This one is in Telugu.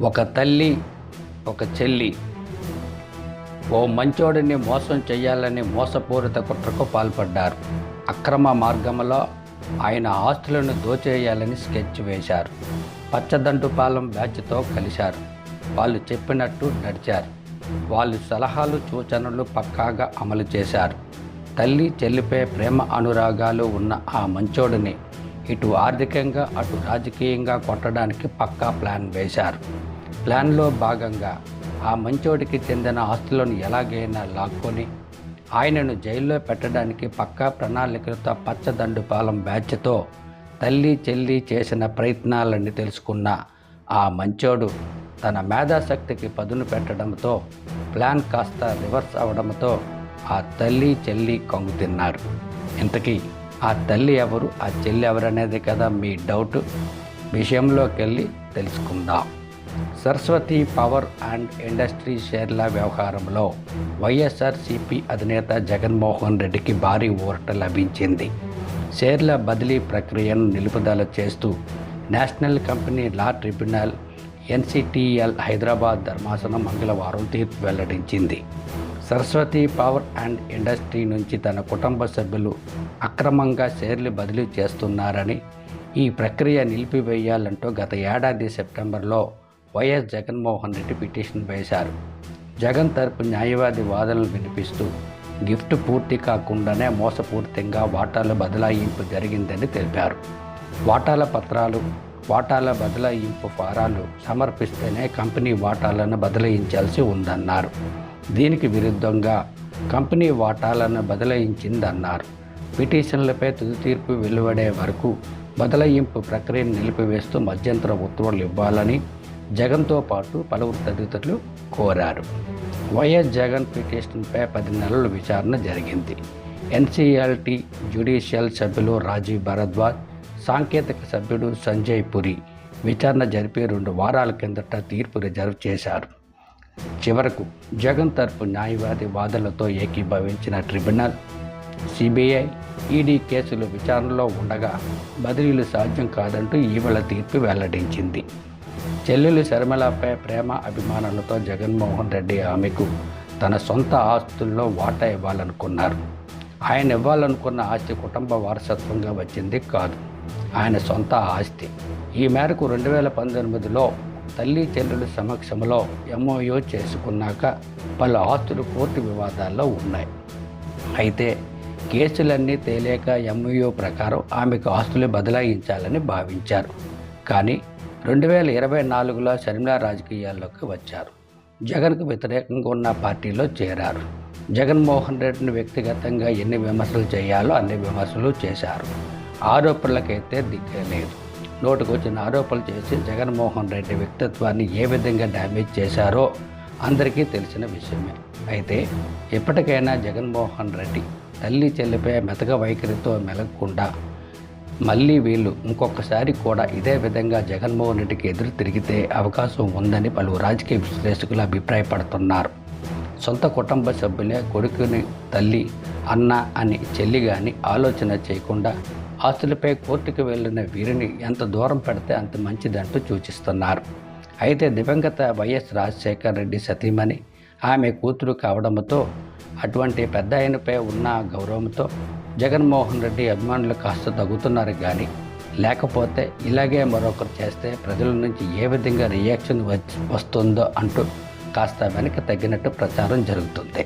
ఒక తల్లి, ఒక చెల్లి ఓ మంచోడిని మోసం చేయాలని మోసపూరిత కుట్రకు పాల్పడ్డారు. అక్రమ మార్గంలో ఆయన ఆస్తులను దోచేయాలని స్కెచ్ వేశారు. పచ్చదండుపాలెం బ్యాచ్తో కలిశారు. వాళ్ళు చెప్పినట్టు నడిచారు. వాళ్ళు సలహాలు, సూచనలు పక్కాగా అమలు చేశారు. తల్లి చెల్లిపై ప్రేమ అనురాగాలు ఉన్న ఆ మంచోడిని ఇటు ఆర్థికంగా అటు రాజకీయంగా కొట్టడానికి పక్కా ప్లాన్ వేశారు. ప్లాన్లో భాగంగా ఆ మంచోడికి చెందిన ఆస్తులను ఎలాగైనా లాక్కొని ఆయనను జైల్లో పెట్టడానికి పక్కా ప్రణాళికలతో పచ్చదండుపాలెం బ్యాచ్తో తల్లి చెల్లి చేసిన ప్రయత్నాలన్నీ తెలుసుకున్న ఆ మంచోడు తన మేధాశక్తికి పదును పెట్టడంతో ప్లాన్ కాస్త రివర్స్ అవడంతో ఆ తల్లి చెల్లి కంగు తిన్నారు. ఇంతకీ ఆ తల్లి ఎవరు, ఆ చెల్లి ఎవరనేది కదా మీ డౌట్. విషయంలోకి వెళ్ళి తెలుసుకుందాం. సరస్వతి పవర్ అండ్ ఇండస్ట్రీ షేర్ల వ్యవహారంలో వైఎస్ఆర్సీపీ అధినేత జగన్మోహన్ రెడ్డికి భారీ ఊరట లభించింది. షేర్ల బదిలీ ప్రక్రియను నిలుపుదల చేస్తూ national company law tribunal NCLT Hyderabad ధర్మాసనం మంగళవారం తీర్పు వెల్లడించింది. సరస్వతి పవర్ అండ్ ఇండస్ట్రీ నుంచి తన కుటుంబ సభ్యులు అక్రమంగా షేర్లు బదిలీ చేస్తున్నారని, ఈ ప్రక్రియ నిలిపివేయాలంటూ గత ఏడాది సెప్టెంబర్లో వైఎస్ జగన్మోహన్ రెడ్డి పిటిషన్ వేశారు. జగన్ తరపు న్యాయవాది వాదనలు వినిపిస్తూ గిఫ్ట్ పూర్తి కాకుండానే మోసపూరితంగా వాటాల బదలాయింపు జరిగిందని తెలిపారు. వాటాల పత్రాలు, వాటాల బదలాయింపు ఫారాలు సమర్పిస్తేనే కంపెనీ వాటాలను బదలాయించాల్సి ఉందన్నారు. దీనికి విరుద్ధంగా కంపెనీ వాటాలను బదలాయించిందన్నారు. పిటిషన్లపై తుది తీర్పు వెలువడే వరకు బదలాయింపు ప్రక్రియను నిలిపివేస్తూ మధ్యంతర ఉత్తర్వులు ఇవ్వాలని జగన్తో పాటు పలువురు తదితరులు కోరారు. వైఎస్ జగన్ పిటిషన్పై 10 నెలల విచారణ జరిగింది. ఎన్సిఎల్టీ జ్యుడిషియల్ సభ్యులు రాజీవ్ భరద్వాజ్, సాంకేతిక సభ్యుడు సంజయ్ పురి విచారణ జరిపి 2 వారాల కిందట తీర్పు రిజర్వ్ చేశారు. చివరకు జగన్ తరపు న్యాయవాది వాదనలతో ఏకీభవించిన ట్రిబ్యునల్ సిబిఐ, ఈడీ కేసులు విచారణలో ఉండగా బదిలీలు సాధ్యం కాదంటూ ఇవాళ తీర్పు వెల్లడించింది. చెల్లెలు శర్మిలపై ప్రేమ అభిమానాలతో జగన్మోహన్ రెడ్డి ఆమెకు తన సొంత ఆస్తుల్లో వాటా ఇవ్వాలనుకున్నారు. ఆయన ఇవ్వాలనుకున్న ఆస్తి కుటుంబ వారసత్వంగా వచ్చింది కాదు, ఆయన సొంత ఆస్తి. ఈ మేరకు 2019లో తల్లి చెల్లెల సమక్షంలో ఎంఓయూ చేసుకున్నాక పలు ఆస్తులు కోర్టు వివాదాల్లో ఉన్నాయి. అయితే కేసులన్నీ తేలేక ఎంఓయూ ప్రకారం ఆమెకు ఆస్తులు బదలాయించాలని భావించారు. కానీ 2024లో షర్మిల రాజకీయాల్లోకి వచ్చారు. జగన్కు వ్యతిరేకంగా ఉన్న పార్టీలో చేరారు. జగన్మోహన్ రెడ్డిని వ్యక్తిగతంగా ఎన్ని విమర్శలు చేయాలో అన్ని విమర్శలు చేశారు. ఆరోపణలకైతే దిక్కే లేదు. నోటుకొచ్చిన ఆరోపణలు చేసి జగన్మోహన్ రెడ్డి వ్యక్తిత్వాన్ని ఏ విధంగా డ్యామేజ్ చేశారో అందరికీ తెలిసిన విషయమే. అయితే ఎప్పటికైనా జగన్మోహన్ రెడ్డి తల్లి చెల్లిపై మెతక వైఖరితో మెలగకుండా మళ్ళీ వీళ్ళు ఇంకొకసారి కూడా ఇదే విధంగా జగన్మోహన్ రెడ్డికి ఎదురు తిరిగితే అవకాశం ఉందని పలు రాజకీయ విశ్లేషకులు అభిప్రాయపడుతున్నారు. సొంత కుటుంబ సభ్యులే కొడుకుని తల్లి, అన్న అని చెల్లి కానీ ఆలోచన చేయకుండా ఆస్తులపై కోర్టుకు వెళ్ళిన వీరిని ఎంత దూరం పెడితే అంత మంచిదంటూ సూచిస్తున్నారు. అయితే దివంగత వైఎస్ రాజశేఖర రెడ్డి సతీమణి ఆమె కూతురు కావడంతో అటువంటి పెద్ద ఆయనపై ఉన్న గౌరవంతో జగన్మోహన్ రెడ్డి అభిమానులు కాస్త తగ్గుతున్నారు. కానీ లేకపోతే ఇలాగే మరొకరు చేస్తే ప్రజల నుంచి ఏ విధంగా రియాక్షన్ వస్తుందో అంటూ కాస్త వెనక్కి తగ్గినట్టు ప్రచారం జరుగుతుంది.